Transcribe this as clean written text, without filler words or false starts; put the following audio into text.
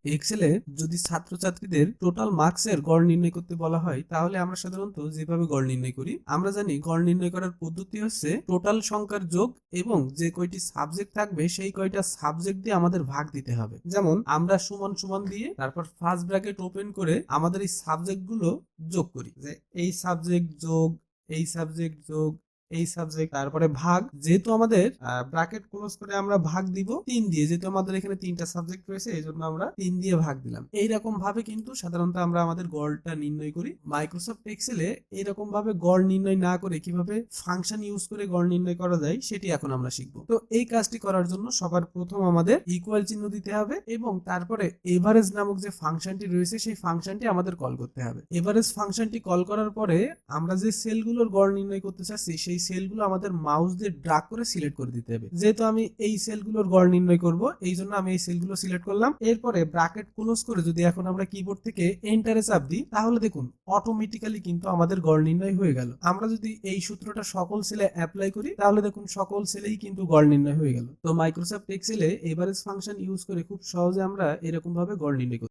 এক্সেলে যদি ছাত্রছাত্রীদের টোটাল মার্কসের গড় নির্ণয় করতে বলা হয়, তাহলে আমরা সাধারণত যেভাবে গড় নির্ণয় করি, আমরা জানি গড় নির্ণয় করার পদ্ধতি হচ্ছে টোটাল সংখ্যার যোগ এবং যে কয়টি সাবজেক্ট থাকবে সেই কয়টা সাবজেক্ট দিয়ে আমাদের ভাগ দিতে হবে। যেমন আমরা সমান সমান দিয়ে তারপর ফার্স্ট ব্র্যাকেট ওপেন করে আমাদের এই সাবজেক্ট গুলো যোগ করি, যে এই সাবজেক্ট যোগ এই সাবজেক্ট যোগ এই সাবজেক্ট, তারপরে ভাগ, যেহেতু আমাদের ব্র্যাকেট ক্লোজ করে আমরা ভাগ দিব 3 দিয়ে, যেহেতু আমাদের এখানে 3টা সাবজেক্ট রয়েছে এই জন্য আমরা 3 দিয়ে ভাগ দিলাম। এইরকম ভাবে কিন্তু সাধারণত আমরা আমাদের গড়টা নির্ণয় করি। মাইক্রোসফট এক্সেলে এইরকম ভাবে গড় নির্ণয় না করে কিভাবে ফাংশন ইউজ করে গড় নির্ণয় করা যায় সেটি এখন আমরা শিখব। তো এই কাজটি করার জন্য সবার প্রথম আমাদের ইকুয়াল চিহ্ন দিতে হবে এবং তারপরে এভারেজ নামক যে ফাংশনটি রয়েছে সেই ফাংশনটি আমাদের কল করতে হবে। এভারেজ ফাংশনটি কল করার পরে আমরা যে সেলগুলোর গড় নির্ণয় করতে চাচ্ছি সেই সেলগুলো আমাদের মাউস দিয়ে ড্রাগ করে সিলেক্ট করে দিতে হবে। যেহেতু আমি এই সেলগুলোর গড় নির্ণয় করব এই জন্য আমি এই সেলগুলো সিলেক্ট করলাম। এরপরে ব্র্যাকেট ক্লোজ করে যদি এখন আমরা কিবোর্ড থেকে এন্টারে চাপ দিই, তাহলে দেখুন অটোমেটিক্যালি কিন্তু আমাদের গড় নির্ণয় হয়ে গেল। আমরা যদি এই সূত্রটা সকল সেলে অ্যাপ্লাই করি তাহলে দেখুন সকল সেলেই কিন্তু গড় নির্ণয় হয়ে গেল। তো মাইক্রোসফট এক্সেলে এভারেজ ফাংশন ইউজ করে খুব সহজে আমরা এরকম ভাবে গড় নির্ণয় করি।